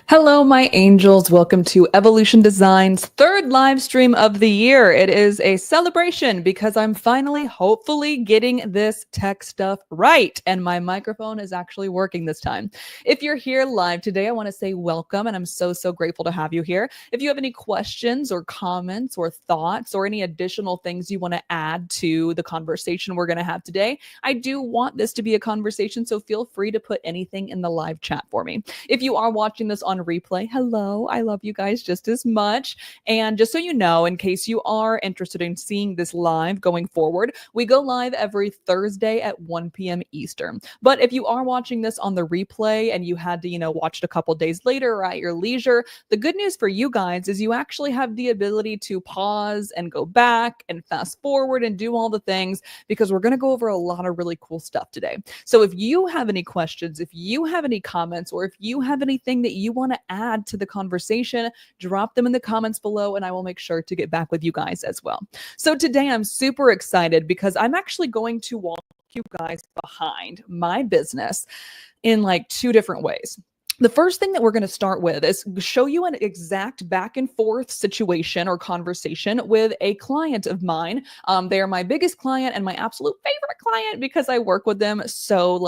Hello, my angels. Welcome to Evolution Design's third live stream of the year. It is a celebration because I'm finally, hopefully, getting this tech stuff right. And my microphone is actually working this time. If you're here live today, I want to say welcome. And I'm so grateful to have you here. If you have any questions or comments or thoughts or any additional things you want to add to the conversation we're going to have today, I do want this to be a conversation. So feel free to put anything in the live chat for me. If you are watching this on replay, hello, I love you guys just as much. And just so you know, in case you are interested in seeing this live going forward, we go live every Thursday at 1 p.m. Eastern. But if you are watching this on the replay and you had to, watch it a couple days later or at your leisure, the good news for you guys is you actually have the ability to pause and go back and fast forward and do all the things because we're going to go over a lot of really cool stuff today. So if you have any questions, if you have any comments, or if you have anything that you want to add to the conversation, drop them in the comments below and I will make sure to get back with you guys as well. So today I'm super excited because I'm actually going to walk you guys behind my business in like two different ways. The first thing that we're going to start with is show you an exact back and forth situation or conversation with a client of mine. They are my biggest client and my absolute favorite client because I work with them so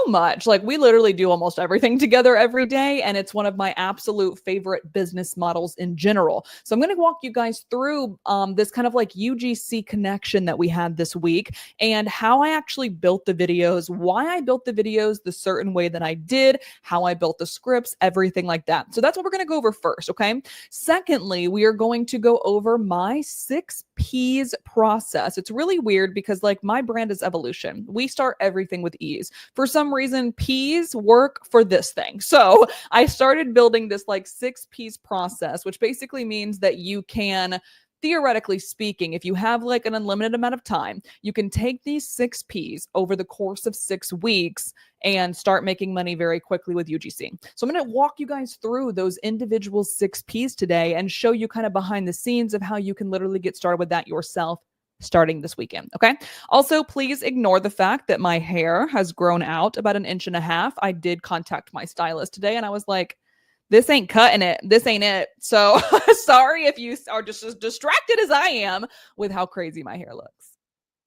much. Like we literally do almost everything together every day. And it's one of my absolute favorite business models in general. So I'm going to walk you guys through this kind of like UGC connection that we had this week and how I actually built the videos, why I built the videos the certain way that I did, how I built the scripts, everything like that. So that's what we're going to go over first. Okay. Secondly, we are going to go over my 6 P's process. It's really weird because like my brand is Evolushen. We start everything with E's. For some reason, P's work for this thing. So I started building this like 6 P's process, which basically means that you can, theoretically speaking, if you have like an unlimited amount of time, you can take these 6 P's over the course of 6 weeks and start making money very quickly with UGC. So I'm going to walk you guys through those individual 6 P's today and show you kind of behind the scenes of how you can literally get started with that yourself starting this weekend. Okay. Also, please ignore the fact that my hair has grown out about 1.5 inches. I did contact my stylist today and I was like, this ain't cutting it. This ain't it. So sorry if you are just as distracted as I am with how crazy my hair looks.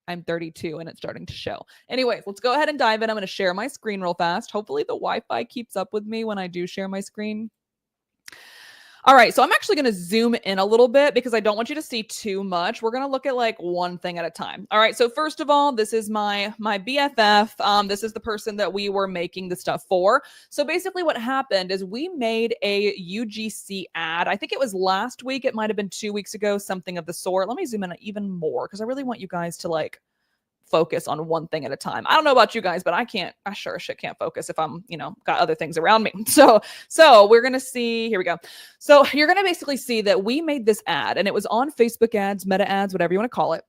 I'm 32 and it's starting to show. Anyways, let's go ahead and dive in. I'm going to share my screen real fast. Hopefully the Wi-Fi keeps up with me when I do share my screen. All right, so I'm actually going to zoom in a little bit because I don't want you to see too much. We're going to look at like one thing at a time. All right, so first of all, this is my BFF. This is the person that we were making the stuff for. So basically what happened is we made a UGC ad. I think it was last week. It might have been 2 weeks ago, something of the sort. Let me zoom in even more because I really want you guys to like focus on one thing at a time. I don't know about you guys, but I sure as shit can't focus if I'm, got other things around me. So we're going to see, here we go. So you're going to basically see that we made this ad and it was on Facebook ads, meta ads, whatever you want to call it.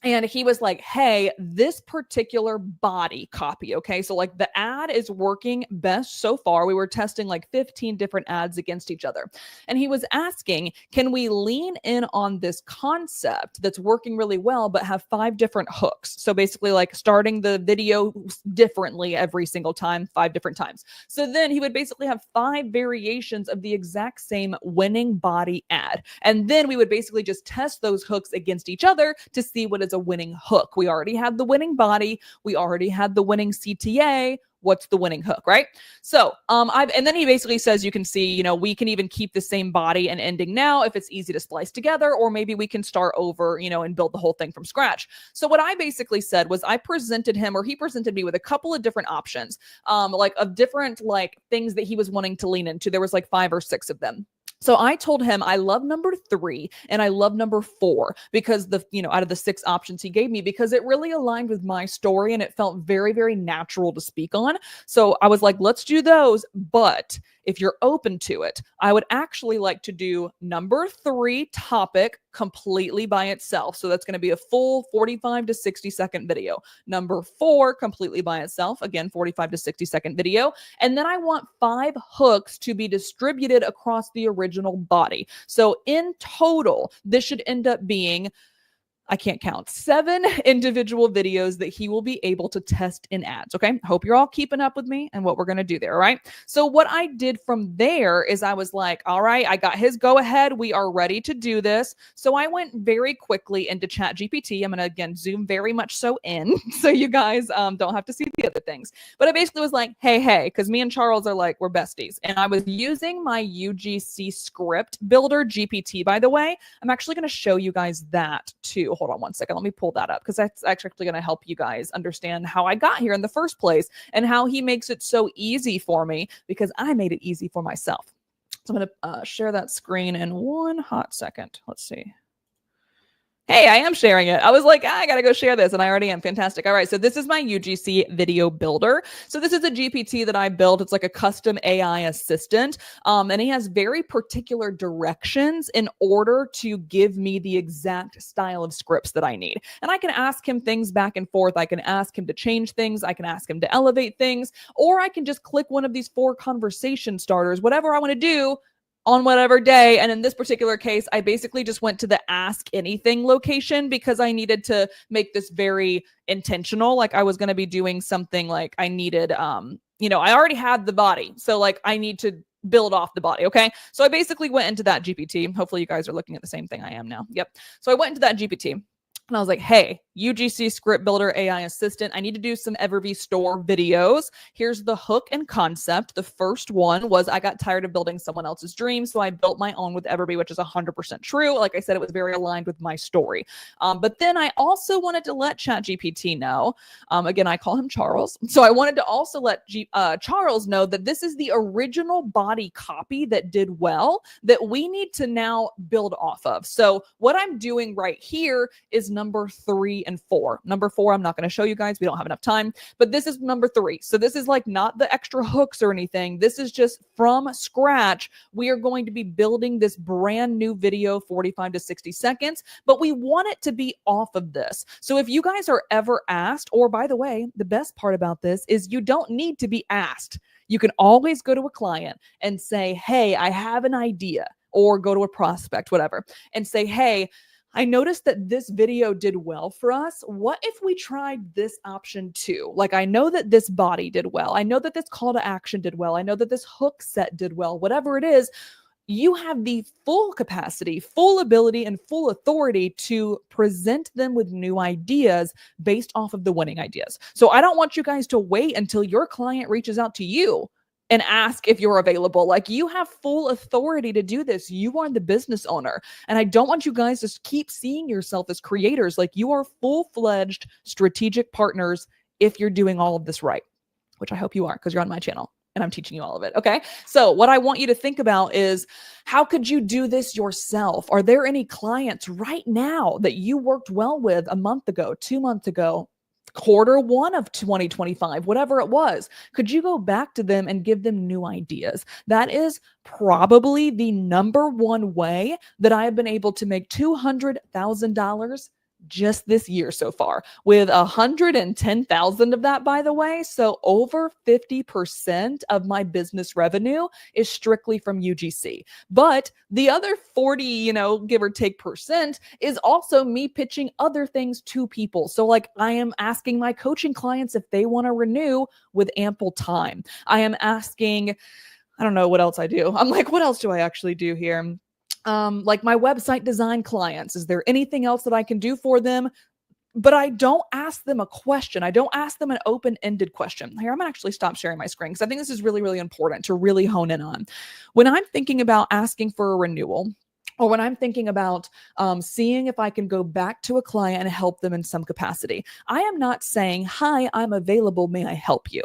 And he was like, hey, this particular body copy, okay? So like the ad is working best so far. We were testing like 15 different ads against each other. And he was asking, can we lean in on this concept that's working really well, but have 5 different hooks? So basically like starting the video differently every single time, 5 different times. So then he would basically have 5 variations of the exact same winning body ad. And then we would basically just test those hooks against each other to see what is a winning hook. We already had the winning body. We already had the winning CTA. What's the winning hook, right? So, and then he basically says, you can see, we can even keep the same body and ending now if it's easy to splice together, or maybe we can start over, and build the whole thing from scratch. So what I basically said was I presented him, or he presented me with a couple of different options, like of different like things that he was wanting to lean into. There was like 5 or 6 of them. So I told him I love number 3 and I love number 4 because out of the 6 options he gave me, because it really aligned with my story and it felt very, very natural to speak on. So I was like, let's do those. But if you're open to it, I would actually like to do number 3 topic completely by itself. So that's going to be a full 45 to 60 second video. Number 4 completely by itself. Again, 45 to 60 second video. And then I want 5 hooks to be distributed across the original body. So in total, this should end up being I can't count, 7 individual videos that he will be able to test in ads. Okay. Hope you're all keeping up with me and what we're going to do there. All right. So, what I did from there is I was like, all right, I got his go ahead. We are ready to do this. So, I went very quickly into ChatGPT. I'm going to again zoom very much so in so you guys don't have to see the other things. But I basically was like, hey, because me and Charles are like, we're besties. And I was using my UGC script builder GPT, by the way. I'm actually going to show you guys that too. Hold on one second. Let me pull that up because that's actually going to help you guys understand how I got here in the first place and how he makes it so easy for me because I made it easy for myself. So I'm going to share that screen in one hot second. Let's see. Hey, I am sharing it. I was like, I got to go share this. And I already am. Fantastic. All right. So this is my UGC video builder. So this is a GPT that I built. It's like a custom AI assistant. And he has very particular directions in order to give me the exact style of scripts that I need. And I can ask him things back and forth. I can ask him to change things. I can ask him to elevate things, or I can just click one of these 4 conversation starters, whatever I want to do on whatever day. And in this particular case, I basically just went to the ask anything location because I needed to make this very intentional. Like I was going to be doing something like I needed, I already had the body. So like I need to build off the body. Okay. So I basically went into that GPT. Hopefully you guys are looking at the same thing I am now. Yep. So I went into that GPT. And I was like, hey, UGC Script Builder AI Assistant, I need to do some Everbee Store videos. Here's the hook and concept. The first one was I got tired of building someone else's dream, so I built my own with Everbee, which is 100% true. Like I said, it was very aligned with my story. But then I also wanted to let ChatGPT know, again, I call him Charles. So I wanted to also let Charles know that this is the original body copy that did well that we need to now build off of. So what I'm doing right here is number 3 and 4. Number 4, I'm not going to show you guys. We don't have enough time, but this is number 3. So this is like not the extra hooks or anything. This is just from scratch. We are going to be building this brand new video, 45 to 60 seconds, but we want it to be off of this. So if you guys are ever asked, or by the way, the best part about this is you don't need to be asked. You can always go to a client and say, hey, I have an idea, or go to a prospect, whatever, and say, hey, I noticed that this video did well for us. What if we tried this option too? Like, I know that this body did well. I know that this call to action did well. I know that this hook set did well. Whatever it is, you have the full capacity, full ability, and full authority to present them with new ideas based off of the winning ideas. So I don't want you guys to wait until your client reaches out to you and ask if you're available. Like, you have full authority to do this. You are the business owner. And I don't want you guys to keep seeing yourself as creators. Like, you are full-fledged strategic partners if you're doing all of this right, which I hope you are because you're on my channel and I'm teaching you all of it. Okay. So what I want you to think about is, how could you do this yourself? Are there any clients right now that you worked well with a month ago, 2 months ago, Q1 of 2025, whatever it was? Could you go back to them and give them new ideas? That is probably the number one way that I have been able to make $200,000 just this year so far, with 110,000 of that, by the way. So over 50% of my business revenue is strictly from UGC. But the other 40, give or take percent is also me pitching other things to people. So like, I am asking my coaching clients if they want to renew with ample time. I am asking, I don't know what else I do. I'm like, what else do I actually do here? Like my website design clients, is there anything else that I can do for them? But I don't ask them a question. I don't ask them an open-ended question. Here, I'm gonna actually stop sharing my screen because I think this is really, really important to really hone in on. When I'm thinking about asking for a renewal, or when I'm thinking about seeing if I can go back to a client and help them in some capacity, I am not saying, hi, I'm available, may I help you?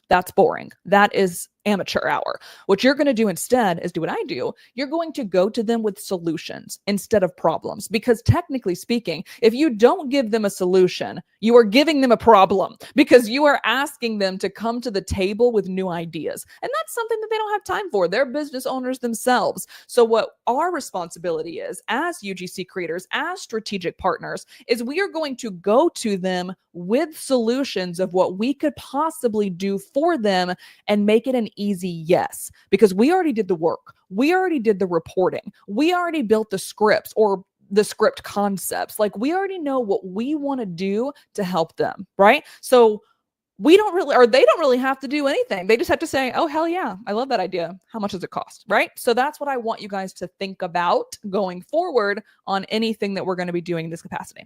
That's boring. That is amateur hour. What you're going to do instead is do what I do. You're going to go to them with solutions instead of problems. Because technically speaking, if you don't give them a solution, you are giving them a problem, because you are asking them to come to the table with new ideas. And that's something that they don't have time for. They're business owners themselves. So what our responsibility is as UGC creators, as strategic partners, is we are going to go to them with solutions of what we could possibly do for them and make it an easy yes, because we already did the work. We already did the reporting. We already built the scripts, or the script concepts. Like we already know what we want to do to help them, right? So we don't really, or they don't really have to do anything. They just have to say, oh, hell yeah, I love that idea. How much does it cost? Right? So that's what I want you guys to think about going forward on anything that we're going to be doing in this capacity.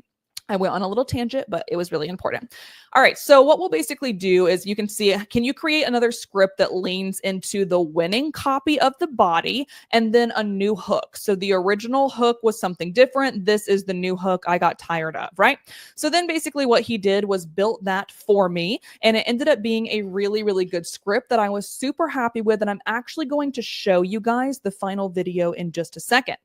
I went on a little tangent, but it was really important. All right. So what we'll basically do is you can see, can you create another script that leans into the winning copy of the body and then a new hook? So the original hook was something different. This is the new hook I got tired of, right? So then basically what he did was built that for me, and it ended up being a really, really good script that I was super happy with. And I'm actually going to show you guys the final video in just a second.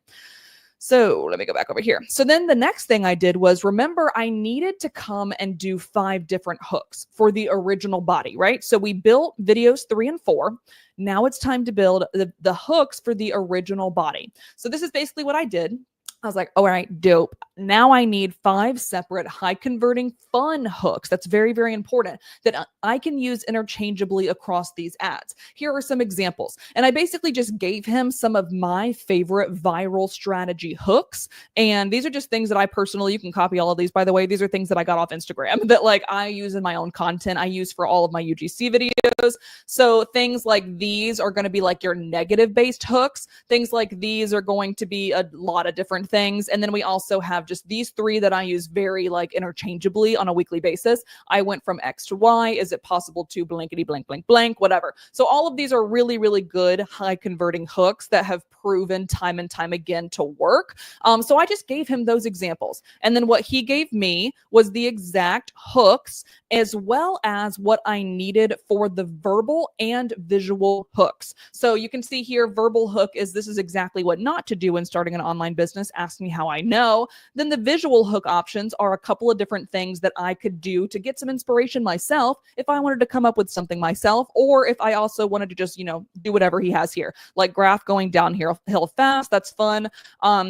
So let me go back over here. So then the next thing I did was, remember, I needed to come and do 5 different hooks for the original body, right? So we built videos 3 and 4. Now it's time to build the hooks for the original body. So this is basically what I did. I was like, all right, dope. Now I need 5 separate high converting fun hooks. That's very, very important that I can use interchangeably across these ads. Here are some examples. And I basically just gave him some of my favorite viral strategy hooks. And these are just things that I personally, you can copy all of these, by the way. These are things that I got off Instagram that like I use in my own content. I use for all of my UGC videos. So things like these are going to be like your negative based hooks. Things like these are going to be a lot of different things. And then we also have just these 3 that I use very like interchangeably on a weekly basis. I went from X to Y. Is it possible to blankety blank, blank, blank, whatever. So all of these are really, really good high converting hooks that have proven time and time again to work. So I just gave him those examples. And then what he gave me was the exact hooks as well as what I needed for the verbal and visual hooks. So you can see here, verbal hook is this is exactly what not to do when starting an online business. Ask me how I know. Then the visual hook options are a couple of different things that I could do to get some inspiration myself if I wanted to come up with something myself, or if I also wanted to just, do whatever he has here, like graph going down here hill fast. That's fun.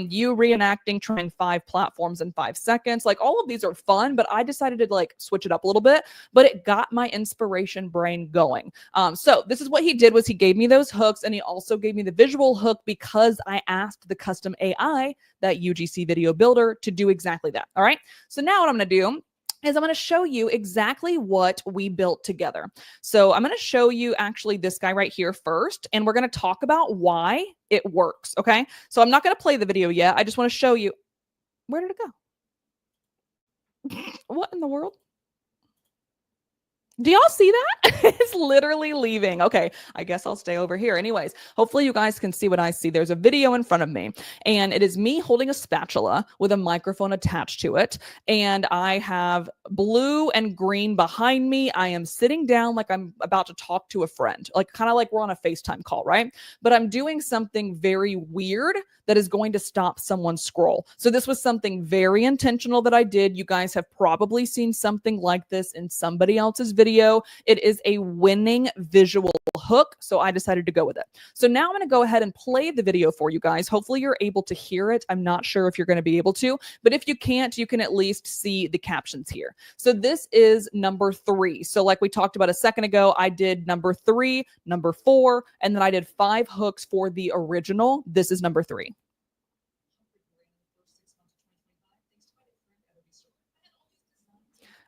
You reenacting trying 5 platforms in 5 seconds. Like all of these are fun, but I decided to like switch it up a little bit, but it got my inspiration brain going. So this is what he did was he gave me those hooks, and he also gave me the visual hook because I asked the custom AI, that UGC video builder, to do exactly that. All right. So now what I'm going to do is I'm going to show you exactly what we built together. So I'm going to show you actually this guy right here first, and we're going to talk about why it works. Okay. So I'm not going to play the video yet. I just want to show you. Where did it go? What in the world? Do y'all see that? It's literally leaving. Okay, I guess I'll stay over here. Anyways, hopefully you guys can see what I see. There's a video in front of me, and it is me holding a spatula with a microphone attached to it. And I have blue and green behind me. I am sitting down like I'm about to talk to a friend, like kind of like we're on a FaceTime call, right? But I'm doing something very weird that is going to stop someone's scroll. So this was something very intentional that I did. You guys have probably seen something like this in somebody else's video. It is a winning visual hook, so I decided to go with it. So now I'm going to go ahead and play the video for you guys. Hopefully you're able to hear it. I'm not sure if you're going to be able to, but if you can't, you can at least see the captions here. So this is number 3. So like we talked about a second ago, I did number 3, number 4, and then I did 5 hooks for the original. This is number 3.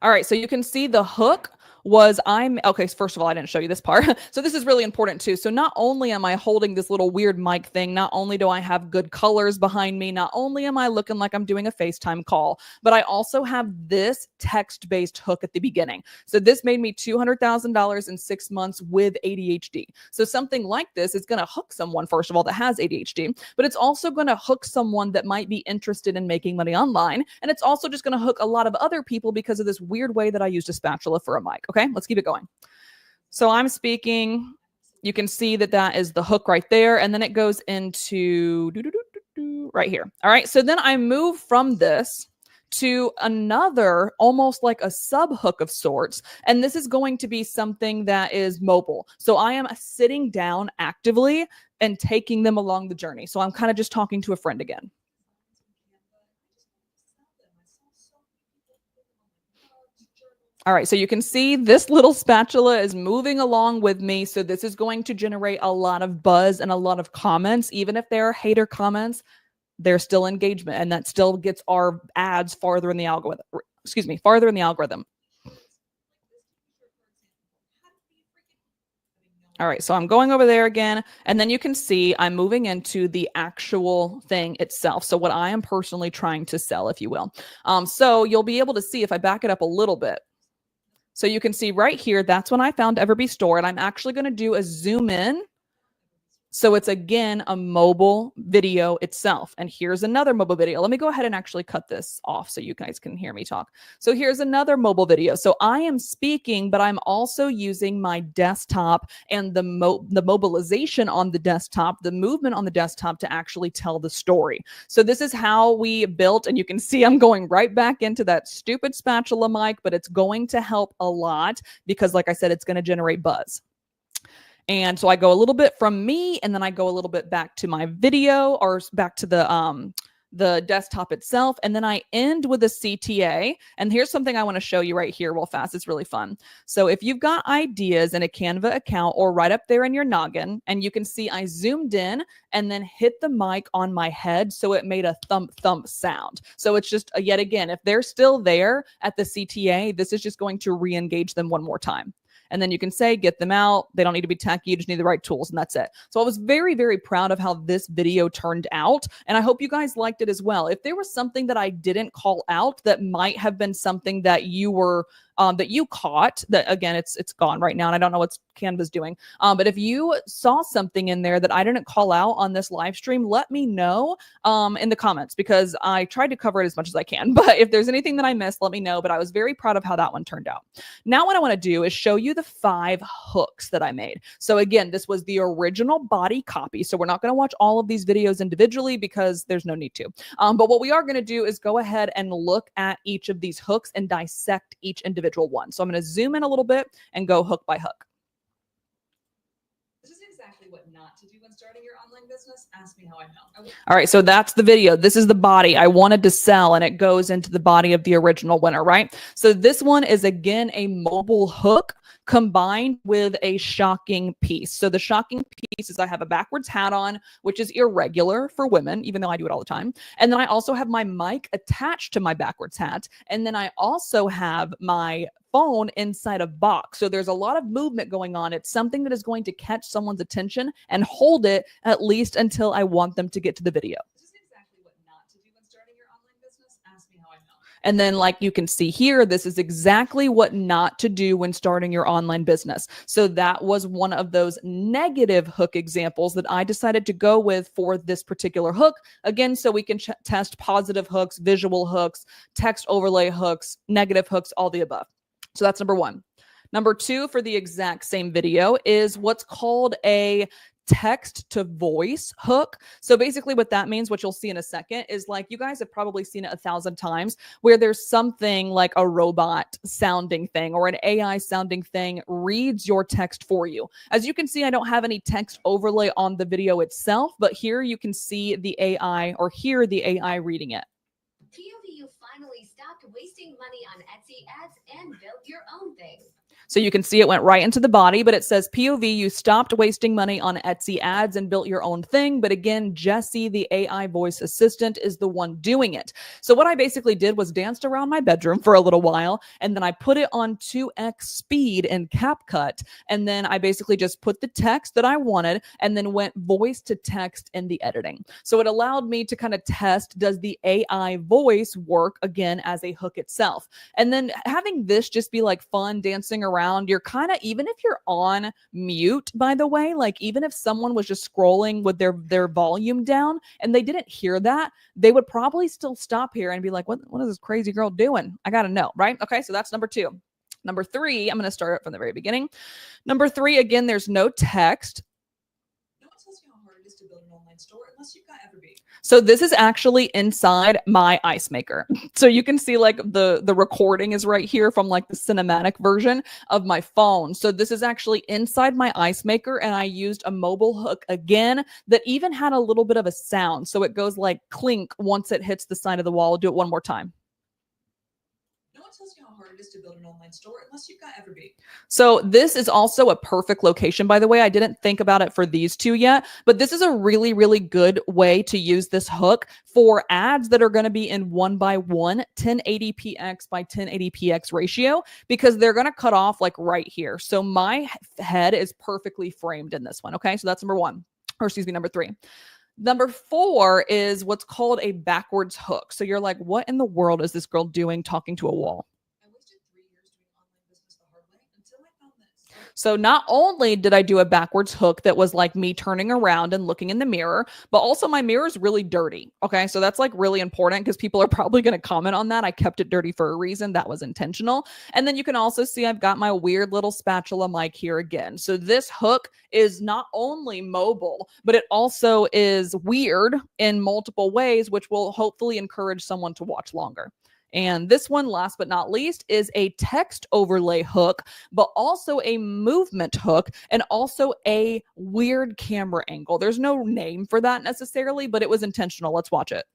All right, so you can see the hook was okay, first of all, I didn't show you this part. So this is really important too. So not only am I holding this little weird mic thing, not only do I have good colors behind me, not only am I looking like I'm doing a FaceTime call, but I also have this text-based hook at the beginning. So this made me $200,000 in 6 months with ADHD. So something like this is going to hook someone, first of all, that has ADHD, but it's also going to hook someone that might be interested in making money online. And it's also just going to hook a lot of other people because of this weird way that I used a spatula for a mic. Okay, let's keep it going. So I'm speaking. You can see that that is the hook right there. And then it goes into right here. All right. So then I move from this to another, almost like a sub hook of sorts. And this is going to be something that is mobile. So I am sitting down actively and taking them along the journey. So I'm kind of just talking to a friend again. All right, so you can see this little spatula is moving along with me. So this is going to generate a lot of buzz and a lot of comments, even if there are hater comments. there's still engagement, and that still gets our ads farther in the algorithm. Farther in the algorithm. All right, so I'm going over there again, and then you can see I'm moving into the actual thing itself. So what I am personally trying to sell, if you will. So you'll be able to see if I back it up a little bit. So you can see right here, that's when I found Everbee Store, and I'm actually going to do a zoom in. So it's, again, a mobile video itself. And here's another mobile video. Let me go ahead and actually cut this off so you guys can hear me talk. So here's another mobile video. So I am speaking, but I'm also using my desktop and the mobilization on the desktop, the movement on the desktop to actually tell the story. So this is how we built, and you can see I'm going right back into that stupid spatula mic, but it's going to help a lot because, like I said, it's going to generate buzz. And so I go a little bit from me, and then I go a little bit back to my video, or back to the desktop itself. And then I end with a CTA. And here's something I want to show you right here real fast. It's really fun. So if you've got ideas in a Canva account or right up there in your noggin, and you can see I zoomed in and then hit the mic on my head. So it made a thump thump sound. So it's just, yet again, if they're still there at the CTA, this is just going to re-engage them one more time. And then you can say, get them out. They don't need to be techy. You just need the right tools, and that's it. So I was very, very proud of how this video turned out. And I hope you guys liked it as well. If there was something that I didn't call out that might have been something that you were that you caught, that, again, it's gone right now, and I don't know what Canva's doing. But if you saw something in there that I didn't call out on this live stream, let me know in the comments, because I tried to cover it as much as I can. But if there's anything that I missed, let me know. But I was very proud of how that one turned out. Now what I want to do is show you the 5 hooks that I made. So again, this was the original body copy. So we're not going to watch all of these videos individually because there's no need to. But what we are going to do is go ahead and look at each of these hooks and dissect each individual one. So I'm going to zoom in a little bit and go hook by hook. This is exactly what not to do when starting your online business. Ask me how I know. Okay. All right, so that's the video. This is the body I wanted to sell, and it goes into the body of the original winner, right? So this one is, again, a mobile hook combined with a shocking piece. So the shocking piece is I have a backwards hat on, which is irregular for women, even though I do it all the time. And then I also have my mic attached to my backwards hat. And then I also have my phone inside a box. So there's a lot of movement going on. It's something that is going to catch someone's attention and hold it at least until I want them to get to the video. This is exactly what not to do when starting your online business. Ask me how I know. And then, like you can see here, this is exactly what not to do when starting your online business. So that was one of those negative hook examples that I decided to go with for this particular hook. Again, so we can test positive hooks, visual hooks, text overlay hooks, negative hooks, all the above. So that's number 1. Number 2 for the exact same video is what's called a text to voice hook. So basically what that means, what you'll see in a second, is like you guys have probably seen it 1,000 times where there's something like a robot sounding thing or an AI sounding thing reads your text for you. As you can see, I don't have any text overlay on the video itself, but here you can see the AI or hear the AI reading it. POV, you finally stopped wasting money on Etsy ads and built your own thing. So you can see it went right into the body, but it says POV, you stopped wasting money on Etsy ads and built your own thing. But again, Jessie, the AI voice assistant, is the one doing it. So what I basically did was danced around my bedroom for a little while, and then I put it on 2x speed in CapCut. And then I basically just put the text that I wanted and then went voice to text in the editing. So it allowed me to kind of test, does the AI voice work again as a hook itself? And then having this just be like fun dancing around, you're kind of, even if you're on mute, by the way, like even if someone was just scrolling with their volume down and they didn't hear that, they would probably still stop here and be like, what is this crazy girl doing? I gotta know, right? Okay, so that's number 2. Number 3, I'm going to start it from the very beginning. Number 3, again, there's no text. No one tells you how hard it is to build an online store unless you've got Everbee. So this is actually inside my ice maker. So you can see like the recording is right here from like the cinematic version of my phone. So this is actually inside my ice maker, and I used a mobile hook again that even had a little bit of a sound. So it goes like clink once it hits the side of the wall. I'll do it one more time. No one tells you how hard it is is to build an online store unless you've got Everbee. So this is also a perfect location, by the way. I didn't think about it for these two yet, but this is a really, really good way to use this hook for ads that are going to be in 1:1 1080px by 1080px ratio, because they're going to cut off like right here. So my head is perfectly framed in this one. Okay, so that's number one, or excuse me, number three. Number four is what's called a backwards hook. So you're like, what in the world is this girl doing talking to a wall? I wasted 3 years doing online business the hard way until I found this. So not only did I do a backwards hook that was like me turning around and looking in the mirror, but also my mirror is really dirty. Okay, so that's like really important because people are probably going to comment on that. I kept it dirty for a reason. That was intentional. And then you can also see I've got my weird little spatula mic here again. So this hook is not only mobile, but it also is weird in multiple ways, which will hopefully encourage someone to watch longer. And this one, last but not least, is a text overlay hook, but also a movement hook and also a weird camera angle. There's no name for that necessarily, but it was intentional. Let's watch it.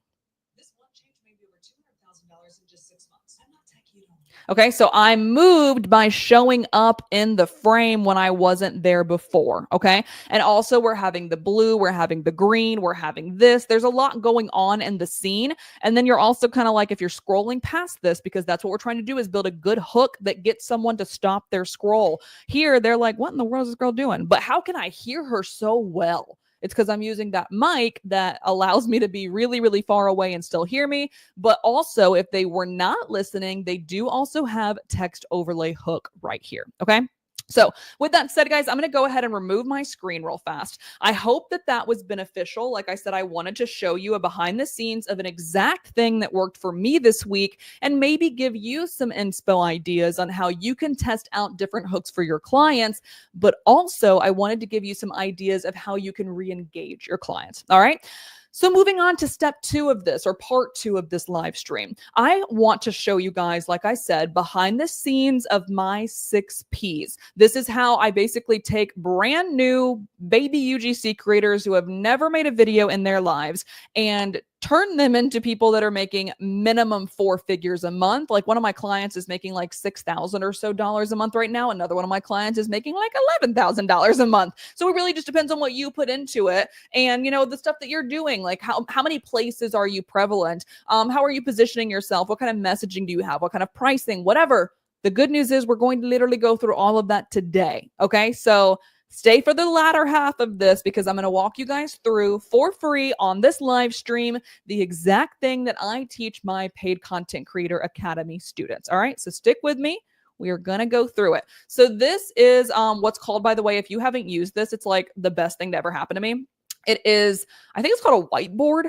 This one changed maybe over $200,000 in just 6 months. I'm not techie at all. Okay, so I moved by showing up in the frame when I wasn't there before, okay? And also we're having the blue, we're having the green, we're having this. There's a lot going on in the scene. And then you're also kind of like, if you're scrolling past this, because that's what we're trying to do, is build a good hook that gets someone to stop their scroll. Here, they're like, what in the world is this girl doing? But how can I hear her so well? It's because I'm using that mic that allows me to be really, really far away and still hear me. But also, if they were not listening, they do also have text overlay hook right here. Okay. So with that said, guys, I'm going to go ahead and remove my screen real fast. I hope that that was beneficial. Like I said, I wanted to show you a behind the scenes of an exact thing that worked for me this week and maybe give you some inspo ideas on how you can test out different hooks for your clients. But also, I wanted to give you some ideas of how you can re-engage your clients. All right. So moving on to step 2 of this, or part 2 of this live stream, I want to show you guys, like I said, behind the scenes of my 6 Ps. This is how I basically take brand new baby UGC creators who have never made a video in their lives and turn them into people that are making minimum 4 figures a month. Like one of my clients is making like $6,000 or so a month right now. Another one of my clients is making like $11,000 a month. So it really just depends on what you put into it. And you know, the stuff that you're doing, like how many places are you prevalent? How are you positioning yourself? What kind of messaging do you have? What kind of pricing, whatever. The good news is we're going to literally go through all of that today. Okay. So stay for the latter half of this because I'm going to walk you guys through for free on this live stream the exact thing that I teach my Paid Content Creator Academy students. All right, so stick with me. We are going to go through it. So this is what's called, by the way, if you haven't used this, it's like the best thing to ever happen to me. It is, I think it's called a whiteboard.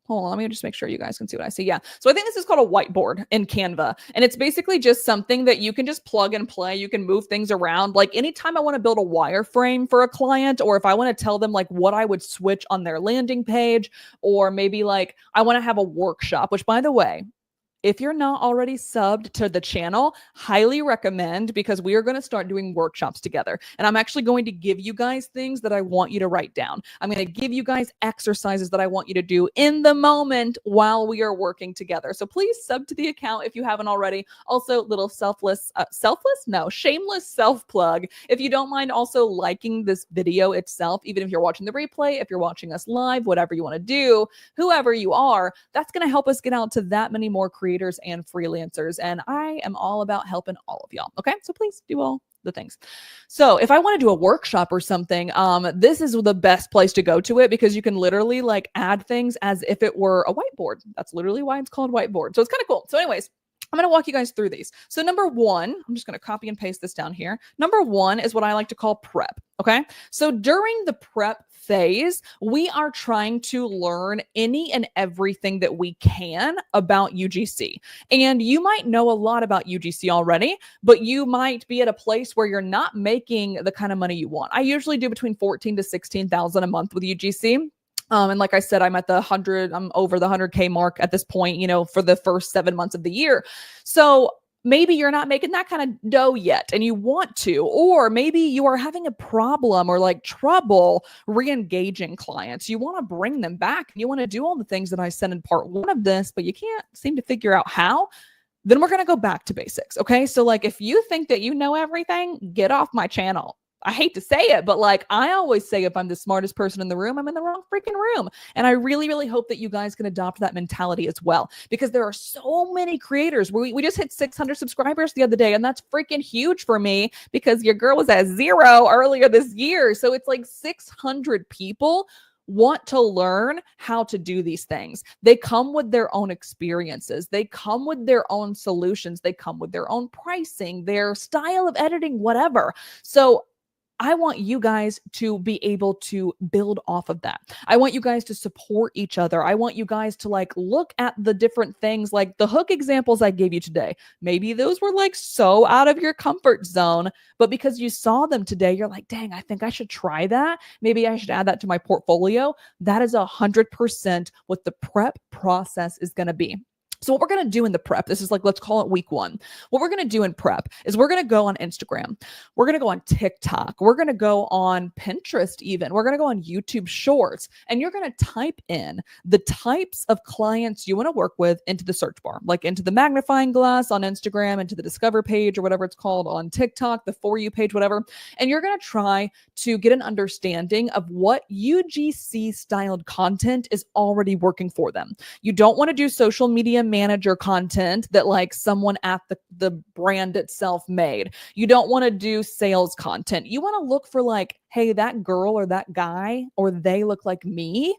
Hold on, let me just make sure you guys can see what I see. Yeah. So I think this is called a whiteboard in Canva. And it's basically just something that you can just plug and play. You can move things around. Like anytime I want to build a wireframe for a client, or if I want to tell them like what I would switch on their landing page, or maybe like I want to have a workshop, which by the way, if you're not already subbed to the channel, highly recommend, because we are going to start doing workshops together. And I'm actually going to give you guys things that I want you to write down. I'm going to give you guys exercises that I want you to do in the moment while we are working together. So please sub to the account if you haven't already. Also, little shameless self plug. If you don't mind also liking this video itself, even if you're watching the replay, if you're watching us live, whatever you want to do, whoever you are, that's going to help us get out to that many more creators and freelancers. And I am all about helping all of y'all. Okay. So please do all the things. So if I want to do a workshop or something, this is the best place to go to it, because you can literally like add things as if it were a whiteboard. That's literally why it's called whiteboard. So it's kind of cool. So anyways, I'm going to walk you guys through these. So number 1, I'm just going to copy and paste this down here. Number 1 is what I like to call prep. Okay. So during the prep phase, we are trying to learn any and everything that we can about UGC. And you might know a lot about UGC already, but you might be at a place where you're not making the kind of money you want. I usually do between $14,000 to $16,000 a month with UGC. And like I said, I'm over the 100K mark at this point, for the first 7 months of the year. So maybe you're not making that kind of dough yet and you want to, or maybe you are having a problem or like trouble re-engaging clients. You want to bring them back. You want to do all the things that I said in part 1 of this, but you can't seem to figure out how. then we're going to go back to basics. Okay. So like, if you think that you know everything, get off my channel. I hate to say it, but like I always say, if I'm the smartest person in the room, I'm in the wrong freaking room. And I really, really hope that you guys can adopt that mentality as well, because there are so many creators. We just hit 600 subscribers the other day, and that's freaking huge for me because your girl was at 0 earlier this year. So it's like 600 people want to learn how to do these things. They come with their own experiences. They come with their own solutions. They come with their own pricing, their style of editing, whatever. So I want you guys to be able to build off of that. I want you guys to support each other. I want you guys to like look at the different things, like the hook examples I gave you today. Maybe those were like so out of your comfort zone, but because you saw them today, you're like, dang, I think I should try that. Maybe I should add that to my portfolio. That is 100% what the prep process is going to be. So what we're going to do in the prep, this is like, let's call it week 1. What we're going to do in prep is we're going to go on Instagram. We're going to go on TikTok. We're going to go on Pinterest even. We're going to go on YouTube Shorts. And you're going to type in the types of clients you want to work with into the search bar, like into the magnifying glass on Instagram, into the Discover page or whatever it's called on TikTok, the For You page, whatever. And you're going to try to get an understanding of what UGC styled content is already working for them. You don't want to do social media manager content that like someone at the brand itself made. You don't want to do sales content. You want to look for like, hey, that girl or that guy, or they look like me.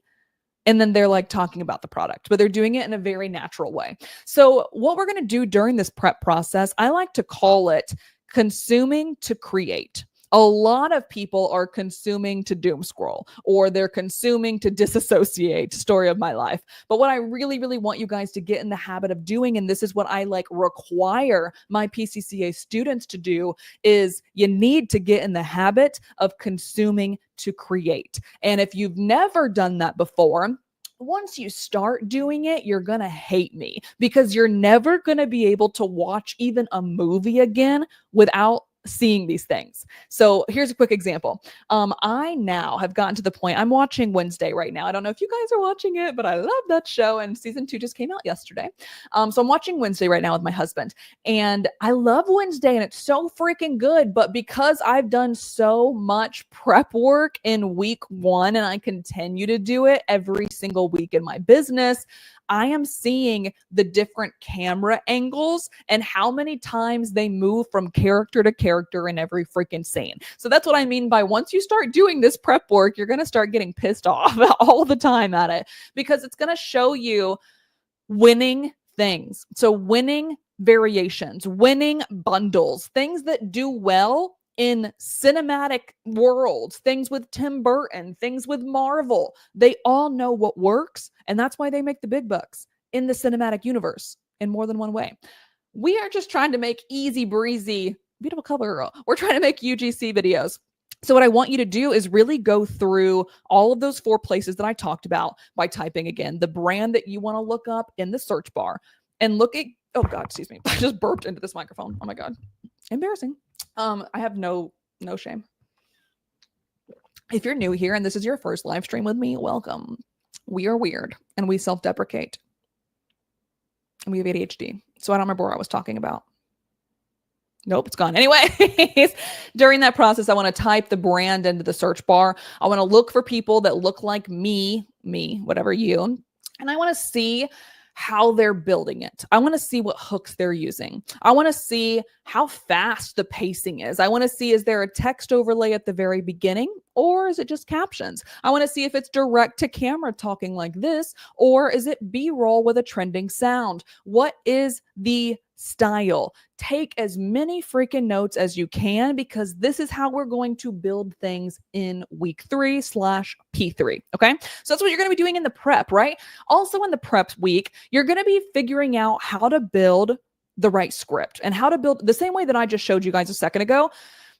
And then they're like talking about the product, but they're doing it in a very natural way. So what we're going to do during this prep process, I like to call it consuming to create. A lot of people are consuming to doom scroll, or they're consuming to disassociate. Story of my life. But what I really, really want you guys to get in the habit of doing, and this is what I like require my PCCA students to do, is you need to get in the habit of consuming to create. And if you've never done that before, once you start doing it, you're going to hate me, because you're never going to be able to watch even a movie again without seeing these things. So here's a quick example. I now have gotten to the point, I'm watching Wednesday right now. I don't know if you guys are watching it, but I love that show, and season 2 just came out yesterday. So I'm watching Wednesday right now with my husband, and I love Wednesday and it's so freaking good. But because I've done so much prep work in week 1, and I continue to do it every single week in my business, I am seeing the different camera angles and how many times they move from character to character in every freaking scene. So that's what I mean by, once you start doing this prep work, you're going to start getting pissed off all the time at it, because it's going to show you winning things. So winning variations, winning bundles, things that do well in cinematic worlds, things with Tim Burton, things with Marvel. They all know what works, and that's why they make the big bucks in the cinematic universe in more than one way. We are just trying to make easy breezy, beautiful cover girl. We're trying to make UGC videos. So what I want you to do is really go through all of those 4 places that I talked about by typing, again, the brand that you want to look up in the search bar, and look at, oh God, excuse me. I just burped into this microphone. Oh my God. Embarrassing. I have no shame. If you're new here and this is your first live stream with me, welcome. We are weird and we self-deprecate. And we have ADHD. So I don't remember what I was talking about. Nope, it's gone. Anyways, during that process, I want to type the brand into the search bar. I want to look for people that look like me, whatever you, and I want to see how they're building it. I want to see what hooks they're using. I want to see how fast the pacing is. I want to see, is there a text overlay at the very beginning, or is it just captions? I want to see if it's direct to camera talking like this, or is it B-roll with a trending sound? What is the style? Take as many freaking notes as you can, because this is how we're going to build things in week 3/P3. Okay. So that's what you're going to be doing in the prep, right? Also in the prep week, you're going to be figuring out how to build the right script and how to build the same way that I just showed you guys a second ago.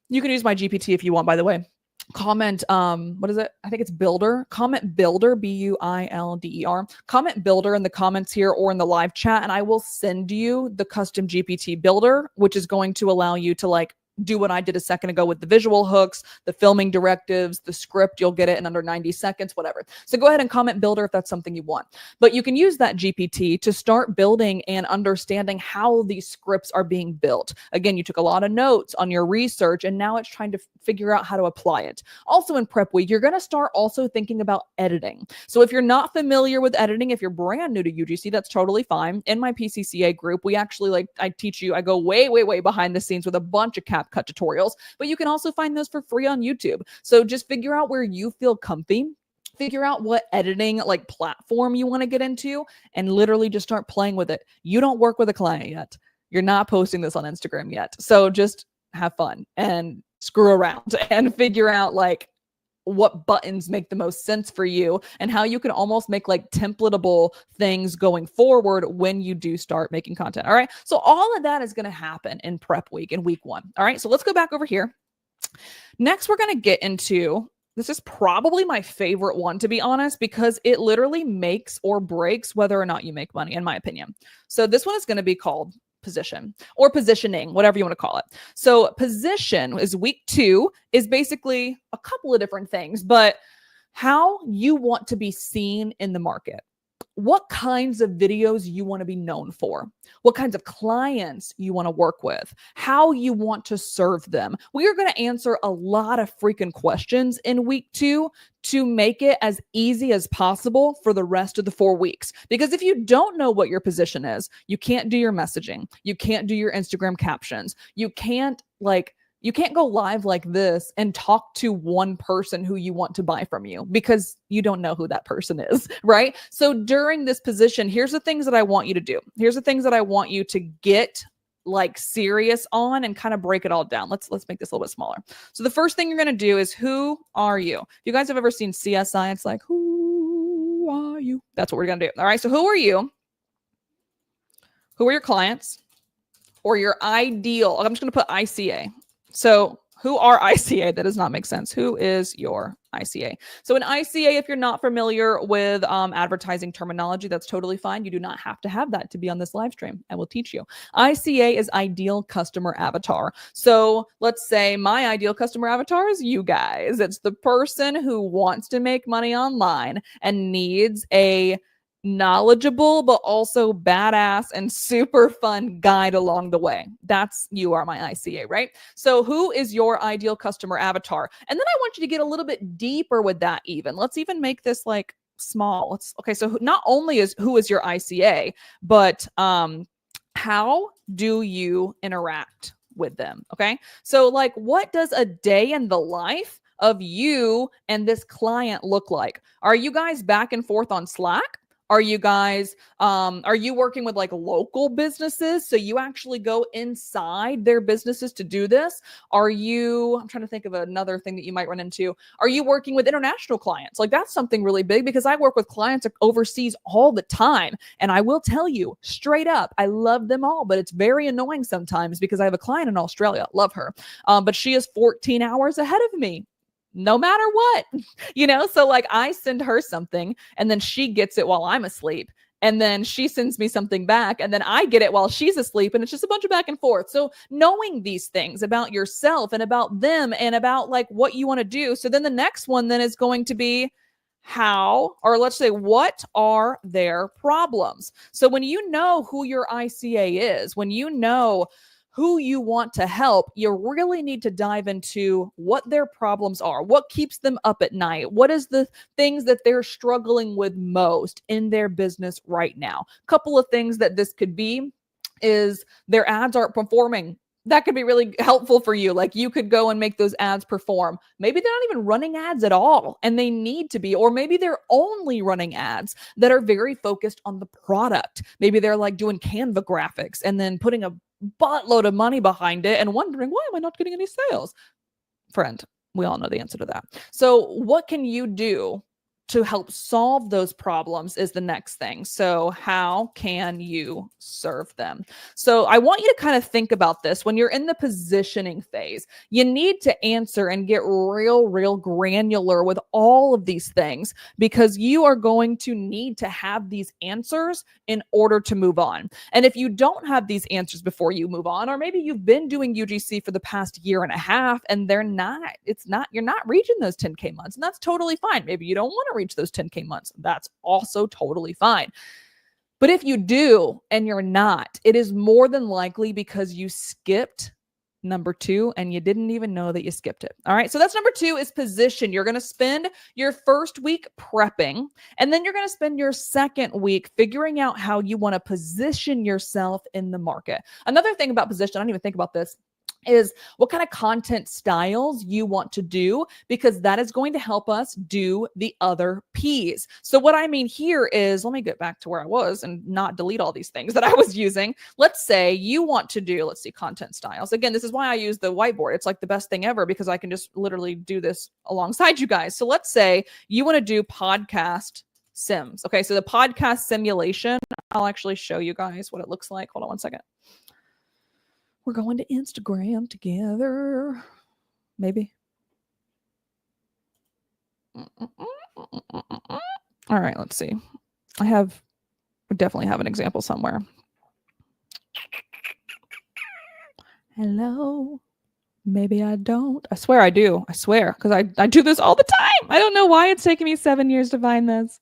You can use my GPT if you want, by the way. Comment, what is it? I think it's Builder. Comment Builder, Builder. Comment Builder in the comments here or in the live chat, and I will send you the custom GPT builder, which is going to allow you to like do what I did a second ago with the visual hooks, the filming directives, the script. You'll get it in under 90 seconds, whatever. So go ahead and comment builder if that's something you want. But you can use that GPT to start building and understanding how these scripts are being built. Again, you took a lot of notes on your research, and now it's trying to figure out how to apply it. Also in prep week, you're going to start also thinking about editing. So if you're not familiar with editing, if you're brand new to UGC, that's totally fine. In my PCCA group, we actually I teach you, I go way behind the scenes with a bunch of CapCut tutorials, but you can also find those for free on YouTube. So just figure out where you feel comfy. Figure out what editing platform you want to get into and literally just start playing with it. You don't work with a client yet. You're not posting this on Instagram yet. So just have fun and screw around and figure out what buttons make the most sense for you and how you can almost make templatable things going forward when you do start making content. All right. So all of that is going to happen in prep week, in week 1. All right. So let's go back over here. Next, we're going to get into, this is probably my favorite one, to be honest, because it literally makes or breaks whether or not you make money, in my opinion. So this one is going to be called position or positioning, whatever you want to call it. So position is week 2, is basically a couple of different things, but how you want to be seen in the market. What kinds of videos you want to be known for, what kinds of clients you want to work with, how you want to serve them. We are going to answer a lot of freaking questions in week 2 to make it as easy as possible for the rest of the 4 weeks. Because if you don't know what your position is, you can't do your messaging. You can't do your Instagram captions. You can't go live like this and talk to one person who you want to buy from you because you don't know who that person is, right? So during this position, here's the things that I want you to do. Here's the things that I want you to get serious on and kind of break it all down. Let's make this a little bit smaller. So the first thing you're going to do is, who are you? If you guys have ever seen CSI, it's like, who are you? That's what we're going to do. All right. So who are you? Who are your clients or your ideal? I'm just going to put ICA. So who are ICA? That does not make sense. Who is your ICA? So an ICA, if you're not familiar with advertising terminology, that's totally fine. You do not have to have that to be on this live stream. I will teach you. ICA is ideal customer avatar. So let's say my ideal customer avatar is you guys. It's the person who wants to make money online and needs a knowledgeable but also badass and super fun guide along the way. You are my ICA, right? So who is your ideal customer avatar? And then I want you to get a little bit deeper with that even. Let's even make this small. So not only who is your ICA, but how do you interact with them? Okay? So what does a day in the life of you and this client look like? Are you guys back and forth on Slack? Are you guys, are you working with local businesses? So you actually go inside their businesses to do this? I'm trying to think of another thing that you might run into. Are you working with international clients? That's something really big because I work with clients overseas all the time. And I will tell you straight up, I love them all, but it's very annoying sometimes because I have a client in Australia, love her. But she is 14 hours ahead of me. No matter what, so I send her something and then she gets it while I'm asleep. And then she sends me something back and then I get it while she's asleep. And it's just a bunch of back and forth. So knowing these things about yourself and about them and about what you want to do. So then the next one then is going to be what are their problems? So when you know who your ICA is, when you know who you want to help, you really need to dive into what their problems are, what keeps them up at night, what is the things that they're struggling with most in their business right now. Couple of things that this could be is their ads aren't performing. That could be really helpful for you. You could go and make those ads perform. Maybe they're not even running ads at all and they need to be, or maybe they're only running ads that are very focused on the product. Maybe they're doing Canva graphics and then putting a buttload of money behind it and wondering, why am I not getting any sales? Friend, we all know the answer to that. So what can you do to help solve those problems is the next thing. So how can you serve them? So I want you to kind of think about this when you're in the positioning phase. You need to answer and get real granular with all of these things, because you are going to need to have these answers in order to move on. And if you don't have these answers before you move on, or maybe you've been doing UGC for the past year and a half and you're not reaching those 10K months, and that's totally fine. Maybe you don't want to reach those 10K months. That's also totally fine. But if you do and you're not, it is more than likely because you skipped number 2 and you didn't even know that you skipped it. All right. So that's number 2 is position. You're going to spend your first week prepping, and then you're going to spend your second week figuring out how you want to position yourself in the market. Another thing about position, I didn't even think about this, is what kind of content styles you want to do, because that is going to help us do the other P's. So what I mean here is, let me get back to where I was and not delete all these things that I was using. Let's say you want to do, let's see, content styles. Again, this is why I use the whiteboard. It's like the best thing ever, because I can just literally do this alongside you guys. So let's say you want to do podcast sims. Okay, so the podcast simulation, I'll actually show you guys what it looks like. Hold on one second. We're going to Instagram together. Maybe. All right, let's see. I definitely have an example somewhere. Hello. Maybe I don't. I swear I do. I swear, because I do this all the time. I don't know why it's taking me 7 years to find this.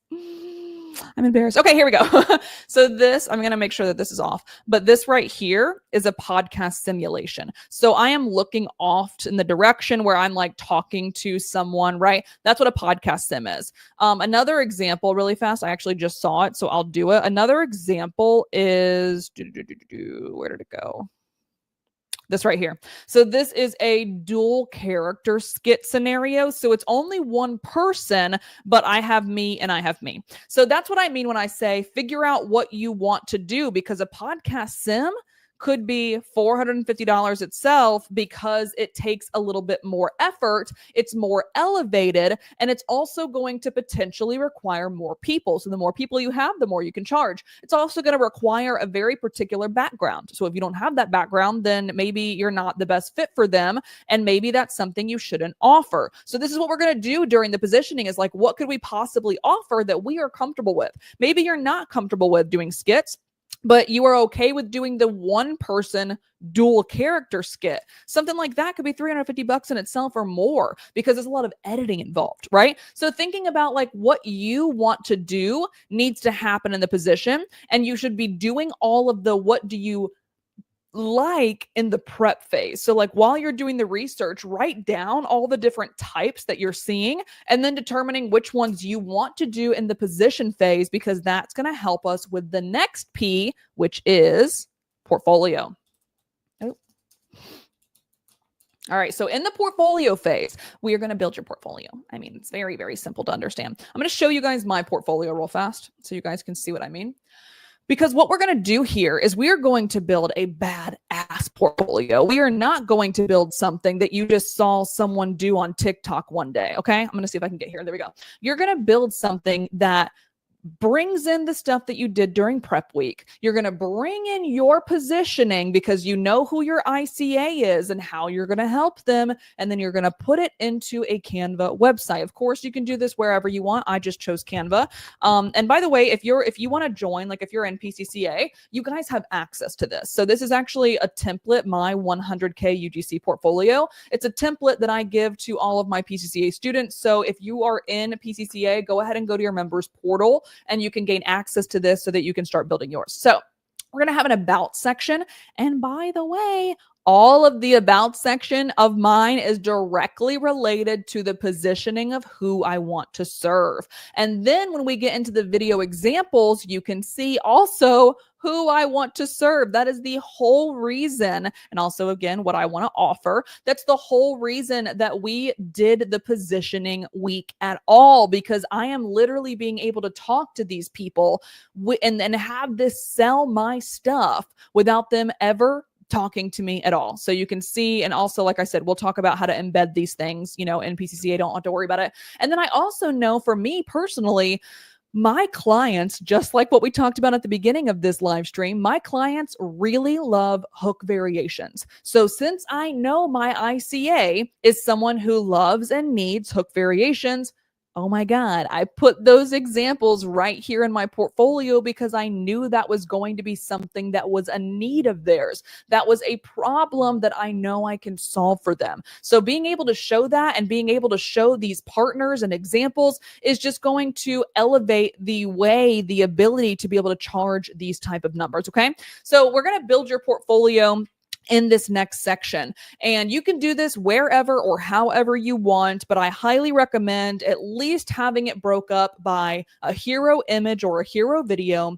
I'm embarrassed. Okay, here we go. So this, I'm going to make sure that this is off, but this right here is a podcast simulation. So I am looking off in the direction where I'm like talking to someone, right? That's what a podcast sim is. Another example really fast. I actually just saw it, so I'll do it. Another example is, where did it go? This right here. So this is a dual character skit scenario. So it's only one person, but I have me and I have me. So that's what I mean when I say figure out what you want to do, because a podcast sim could be $450 itself, because it takes a little bit more effort. It's more elevated, and it's also going to potentially require more people. So the more people you have, the more you can charge. It's also going to require a very particular background. So if you don't have that background, then maybe you're not the best fit for them, and maybe that's something you shouldn't offer. So this is what we're going to do during the positioning, is like, what could we possibly offer that we are comfortable with? Maybe you're not comfortable with doing skits, but you are okay with doing the one person dual character skit. Something like that could be $350 in itself or more, because there's a lot of editing involved, right? So thinking about like what you want to do needs to happen in the position, and you should be doing all of the what do you like in the prep phase. So like while you're doing the research, write down all the different types that you're seeing, and then determining which ones you want to do in the position phase, because that's going to help us with the next P, which is portfolio. Oh. All right. So in the portfolio phase, we are going to build your portfolio. I mean, it's very simple to understand. I'm going to show you guys my portfolio real fast so you guys can see what I mean. Because what we're going to do here is we are going to build a badass portfolio. We are not going to build something that you just saw someone do on TikTok one day. Okay, I'm going to see if I can get here. There we go. You're going to build something that brings in the stuff that you did during prep week. You're going to bring in your positioning, because you know who your ICA is and how you're going to help them. And then you're going to put it into a Canva website. Of course, you can do this wherever you want. I just chose Canva. And by the way, if you want to join, like if you're in PCCA, you guys have access to this. So this is actually a template, my 100K UGC portfolio. It's a template that I give to all of my PCCA students. So if you are in PCCA, go ahead and go to your members portal, and you can gain access to this so that you can start building yours. So we're going to have an about section. And by the way, all of the about section of mine is directly related to the positioning of who I want to serve. And then when we get into the video examples, you can see also who I want to serve. That is the whole reason. And also, again, what I want to offer. That's the whole reason that we did the positioning week at all, because I am literally being able to talk to these people and have this sell my stuff without them ever talking to me at all. So you can see, and also, like I said, we'll talk about how to embed these things, in PCCA. Don't have to worry about it. And then I also know, for me personally, my clients, just like what we talked about at the beginning of this live stream, my clients really love hook variations. So since I know my ICA is someone who loves and needs hook variations, oh my God, I put those examples right here in my portfolio because I knew that was going to be something that was a need of theirs. That was a problem that I know I can solve for them. So being able to show that and being able to show these partners and examples is just going to elevate the ability to be able to charge these type of numbers. Okay. So we're going to build your portfolio in this next section. And you can do this wherever or however you want, but I highly recommend at least having it broke up by a hero image or a hero video,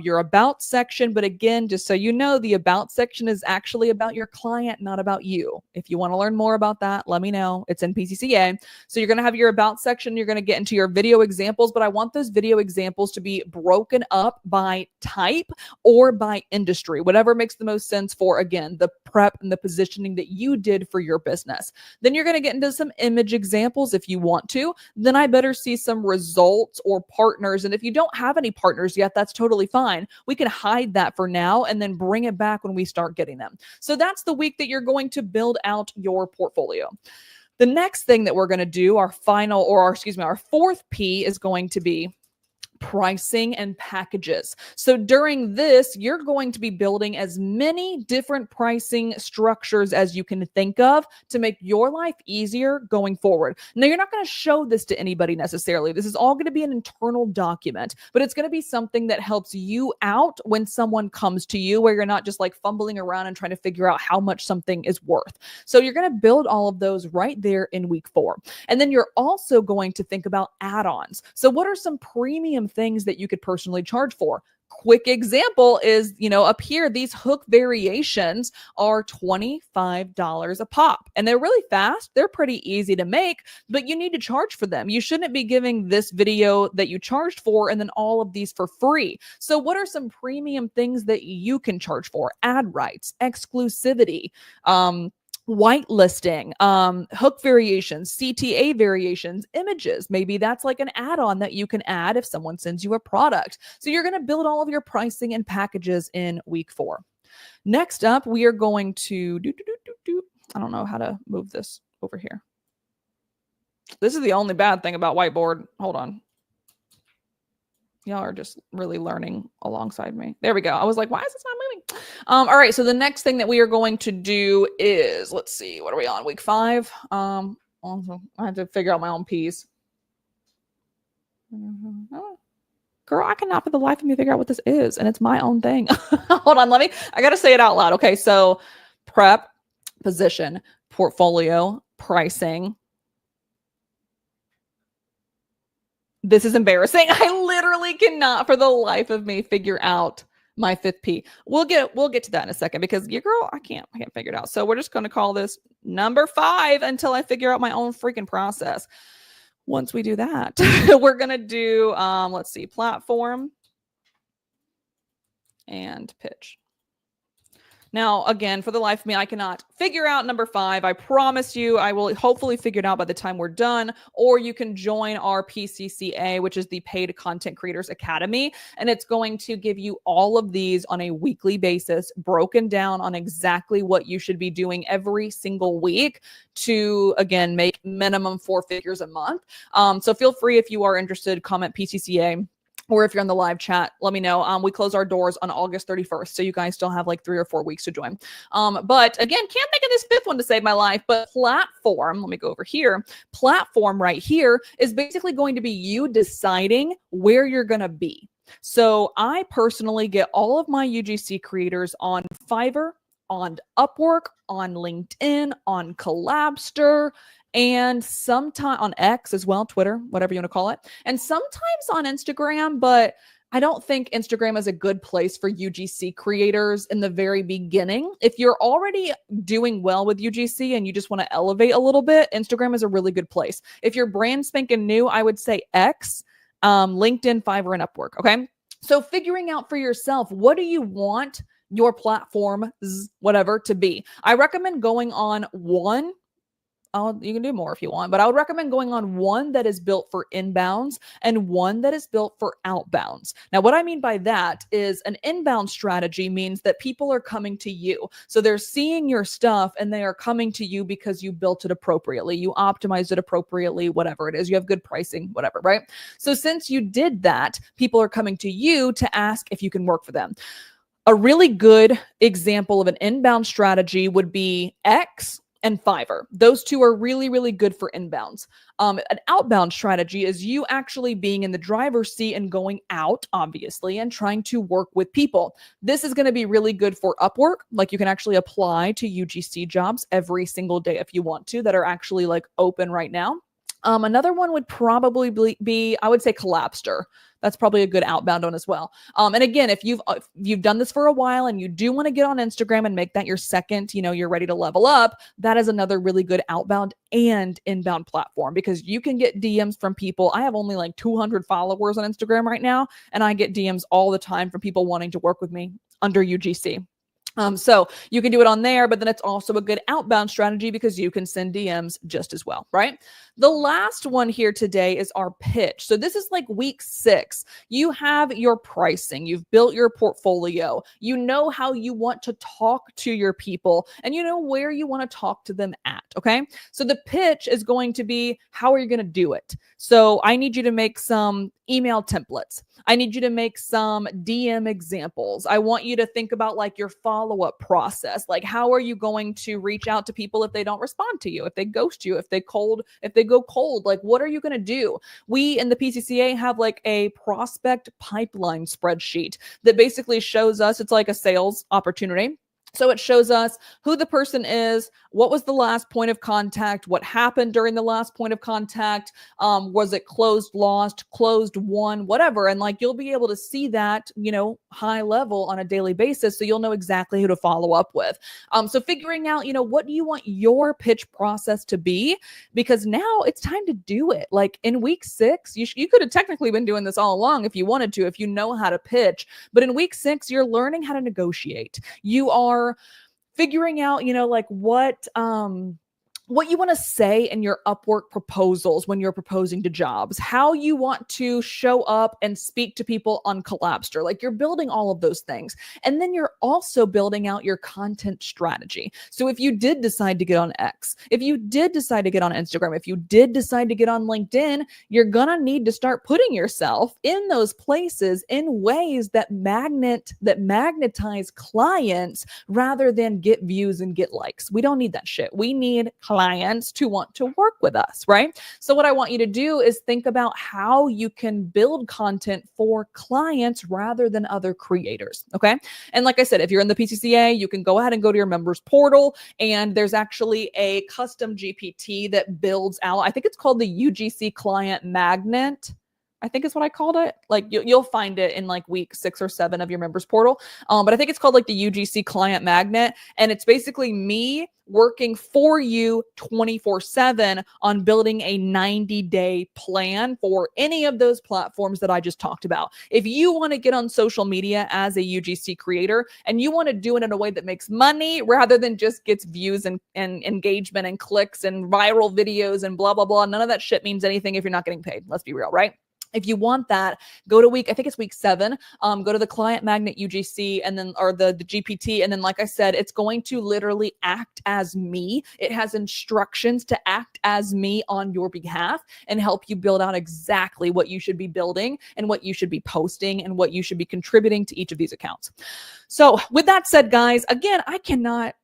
your about section. But again, just so you know, the about section is actually about your client, not about you. If you want to learn more about that, let me know. It's in PCCA. So you're going to have your about section. You're going to get into your video examples, but I want those video examples to be broken up by type or by industry, whatever makes the most sense for, again, the prep and the positioning that you did for your business. Then you're going to get into some image examples if you want to. Then I better see some results or partners. And if you don't have any partners yet, that's totally fine. We can hide that for now and then bring it back when we start getting them. So that's the week that you're going to build out your portfolio. The next thing that we're going to do, our fourth P, is going to be pricing and packages. So during this, you're going to be building as many different pricing structures as you can think of to make your life easier going forward. Now, you're not going to show this to anybody necessarily. This is all going to be an internal document, but it's going to be something that helps you out when someone comes to you, where you're not just like fumbling around and trying to figure out how much something is worth. So you're going to build all of those right there in week 4. And then you're also going to think about add-ons. So what are some premium things that you could personally charge for? Quick example is, up here, these hook variations are $25 a pop, and they're really fast. They're pretty easy to make, but you need to charge for them. You shouldn't be giving this video that you charged for and then all of these for free. So what are some premium things that you can charge for? Ad rights, exclusivity, whitelisting, hook variations, CTA variations, images. Maybe that's like an add-on that you can add if someone sends you a product. So you're going to build all of your pricing and packages in week 4. Next up, we are going to I don't know how to move this over here. This is the only bad thing about whiteboard. Hold on. Y'all are just really learning alongside me. There we go. I was like, why is this not moving? All right. So the next thing that we are going to do is, let's see, what are we on? Week 5. Also, I had to figure out my own P's. Girl, I cannot for the life of me figure out what this is. And it's my own thing. Hold on. I got to say it out loud. Okay. So prep, position, portfolio, pricing. This is embarrassing. I literally cannot for the life of me figure out my 5th P. We'll get to that in a second because your girl, I can't figure it out. So we're just going to call this number 5 until I figure out my own freaking process. Once we do that, we're going to do, let's see, platform and pitch. Now, again, for the life of me, I cannot figure out number 5. I promise you, I will hopefully figure it out by the time we're done, or you can join our PCCA, which is the Paid Content Creators Academy. And it's going to give you all of these on a weekly basis, broken down on exactly what you should be doing every single week to, again, make minimum 4 figures a month. So feel free, if you are interested, comment PCCA. Or if you're on the live chat, let me know. We close our doors on August 31st. So you guys still have like 3 or 4 weeks to join. But again, can't think of this 5th one to save my life. But platform, let me go over here. Platform right here is basically going to be you deciding where you're going to be. So I personally get all of my UGC creators on Fiverr, on Upwork, on LinkedIn, on Collabster, and sometimes on X as well, Twitter, whatever you want to call it, and sometimes on Instagram, but I don't think Instagram is a good place for UGC creators in the very beginning. If you're already doing well with UGC and you just want to elevate a little bit, Instagram is a really good place. If you're brand spanking new, I would say X, LinkedIn, Fiverr, and Upwork, okay? So figuring out for yourself, what do you want your platform, whatever, to be. I recommend going on one. You can do more if you want, but I would recommend going on one that is built for inbounds and one that is built for outbounds. Now, what I mean by that is an inbound strategy means that people are coming to you. So they're seeing your stuff and they are coming to you because you built it appropriately. You optimized it appropriately, whatever it is. You have good pricing, whatever, right? So since you did that, people are coming to you to ask if you can work for them. A really good example of an inbound strategy would be X and Fiverr. Those two are really, really good for inbounds. An outbound strategy is you actually being in the driver's seat and going out, obviously, and trying to work with people. This is going to be really good for Upwork. Like you can actually apply to UGC jobs every single day if you want to, that are actually like open right now. Another one would probably be, I would say, Collabster. That's probably a good outbound one as well. And again, if you've done this for a while and you do want to get on Instagram and make that your second, you're ready to level up, that is another really good outbound and inbound platform, because you can get DMs from people. I have only like 200 followers on Instagram right now, and I get DMs all the time from people wanting to work with me under UGC. So you can do it on there, but then it's also a good outbound strategy because you can send DMs just as well, right? The last one here today is our pitch. So this is like week 6. You have your pricing, you've built your portfolio, you know how you want to talk to your people, and you know where you want to talk to them at, okay? So the pitch is going to be, how are you going to do it? So I need you to make some email templates. I need you to make some DM examples. I want you to think about like your follow-up process. Like, how are you going to reach out to people if they don't respond to you, if they ghost you, if they go cold, like what are you going to do? We in the PCCA have like a prospect pipeline spreadsheet that basically shows us, it's like a sales opportunity. So it shows us who the person is, what was the last point of contact, what happened during the last point of contact, was it closed, lost, closed, won, whatever. And like you'll be able to see that, high level on a daily basis, so you'll know exactly who to follow up with. So figuring out, what do you want your pitch process to be? Because now it's time to do it. Like in week 6, you could have technically been doing this all along if you wanted to, if you know how to pitch. But in week 6, you're learning how to negotiate. You are figuring out, like what you want to say in your Upwork proposals when you're proposing to jobs, how you want to show up and speak to people on Collabster. Like you're building all of those things. And then you're also building out your content strategy. So if you did decide to get on X, if you did decide to get on Instagram, if you did decide to get on LinkedIn, you're going to need to start putting yourself in those places in ways that magnetize clients rather than get views and get likes. We don't need that shit. We need clients to want to work with us, right? So what I want you to do is think about how you can build content for clients rather than other creators, okay? And like I said, if you're in the PCCA, you can go ahead and go to your members portal, and there's actually a custom GPT that builds out, I think it's called the UGC Client Magnet. I think is what I called it. Like you'll find it in like week 6 or 7 of your members portal. But I think it's called like the UGC Client Magnet. And it's basically me working for you 24/7 on building a 90-day plan for any of those platforms that I just talked about. If you want to get on social media as a UGC creator and you want to do it in a way that makes money rather than just gets views and engagement and clicks and viral videos and blah, blah, blah, none of that shit means anything if you're not getting paid. Let's be real, right? If you want that, go to I think it's week 7, go to the Client Magnet UGC and then, or the GPT. And then, like I said, it's going to literally act as me. It has instructions to act as me on your behalf and help you build out exactly what you should be building and what you should be posting and what you should be contributing to each of these accounts. So with that said, guys, again, I cannot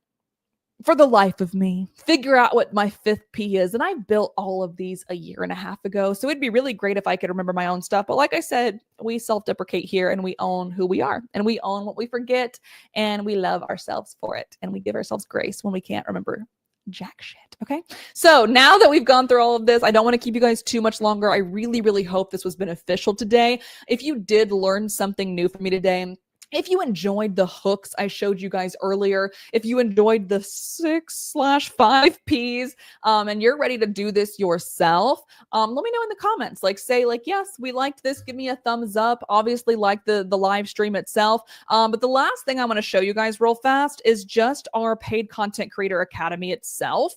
for the life of me figure out what my 5th P is. And I built all of these a year and a half ago. So it'd be really great if I could remember my own stuff. But like I said, we self-deprecate here and we own who we are and we own what we forget and we love ourselves for it. And we give ourselves grace when we can't remember jack shit. Okay. So now that we've gone through all of this, I don't want to keep you guys too much longer. I really, really hope this was beneficial today. If you did learn something new from me today, If you enjoyed the hooks I showed you guys earlier, if you enjoyed the 6/5 Ps, and you're ready to do this yourself, let me know in the comments. Like, say, like, yes, we liked this. Give me a thumbs up. Obviously, like the live stream itself. But the last thing I want to show you guys real fast is just our paid content creator academy itself.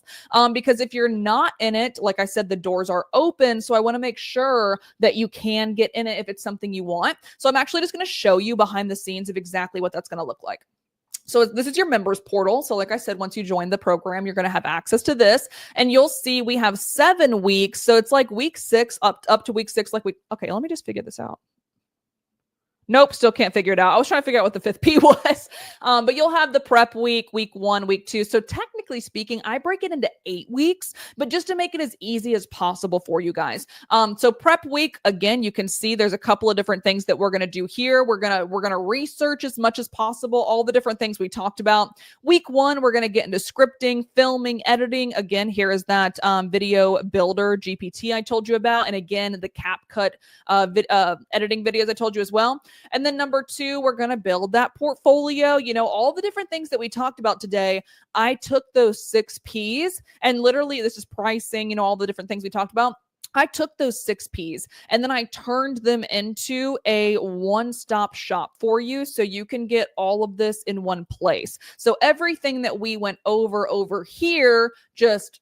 Because if you're not in it, like I said, the doors are open. So I want to make sure that you can get in it if it's something you want. So I'm actually just going to show you behind the scenes of exactly what that's going to look like. So this is your members portal. So like I said, once you join the program, you're going to have access to this, and you'll see we have 7 weeks. So it's like week 6 up to week 6. Okay, let me just figure this out. Nope, still can't figure it out. I was trying to figure out what the 5th P was. But you'll have the prep week 1, week 2. So technically speaking, I break it into 8 weeks, but just to make it as easy as possible for you guys. So prep week, again, you can see there's a couple of different things that we're going to do here. We're going to research as much as possible, all the different things we talked about. Week 1, we're going to get into scripting, filming, editing. Again, here is that video builder GPT I told you about. And again, the CapCut editing videos I told you as well. And then number 2, we're going to build that portfolio. You know, all the different things that we talked about today. I took those 6 Ps and literally this is pricing, you know, all the different things we talked about. I took those 6 Ps and then I turned them into a one-stop shop for you so you can get all of this in one place. So everything that we went over here, just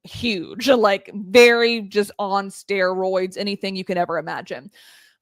huge, like very just on steroids, anything you can ever imagine.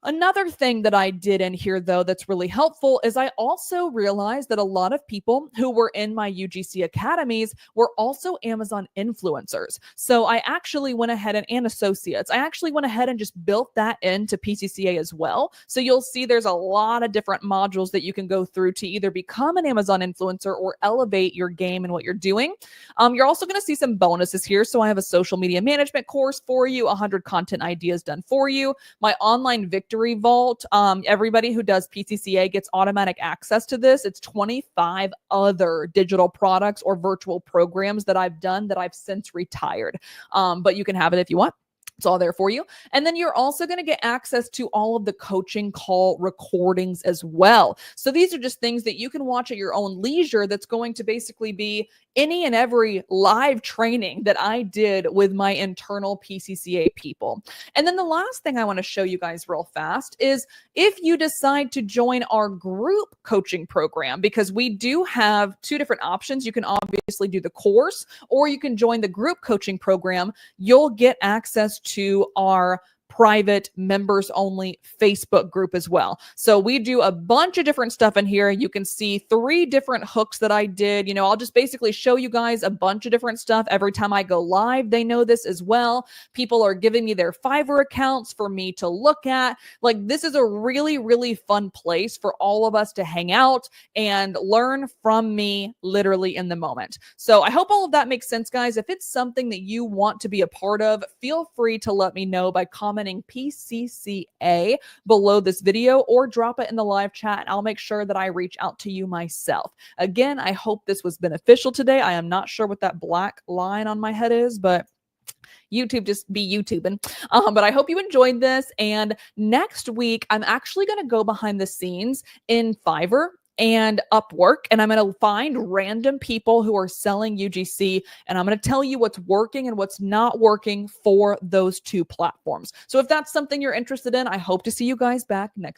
Another thing that I did in here, though, that's really helpful is I also realized that a lot of people who were in my UGC academies were also Amazon influencers. So I actually went ahead and associates. I actually went ahead and just built that into PCCA as well. So you'll see there's a lot of different modules that you can go through to either become an Amazon influencer or elevate your game and what you're doing. You're also going to see some bonuses here. So I have a social media management course for you, 100 content ideas done for you, my online victory vault. Everybody who does PCCA gets automatic access to this. It's 25 other digital products or virtual programs that I've done that I've since retired. But you can have it if you want. It's all there for you. And then you're also going to get access to all of the coaching call recordings as well. So these are just things that you can watch at your own leisure. That's going to basically be any and every live training that I did with my internal PCCA people. And then the last thing I want to show you guys real fast is if you decide to join our group coaching program, because we do have 2 different options. You can obviously do the course or you can join the group coaching program. You'll get access to our private members only Facebook group as well. So we do a bunch of different stuff in here. You can see 3 different hooks that I did. You know, I'll just basically show you guys a bunch of different stuff every time I go live. They know this as well. People are giving me their Fiverr accounts for me to look at. Like, this is a really, really fun place for all of us to hang out and learn from me literally in the moment. So I hope all of that makes sense, guys. If it's something that you want to be a part of, feel free to let me know by commenting PCCA below this video or drop it in the live chat. I'll make sure that I reach out to you myself. Again, I hope this was beneficial today. I am not sure what that black line on my head is, but YouTube just be YouTubing. But I hope you enjoyed this. And next week, I'm actually going to go behind the scenes in Fiverr and Upwork, and I'm going to find random people who are selling UGC, and I'm going to tell you what's working and what's not working for those 2 platforms. So if that's something you're interested in, I hope to see you guys back next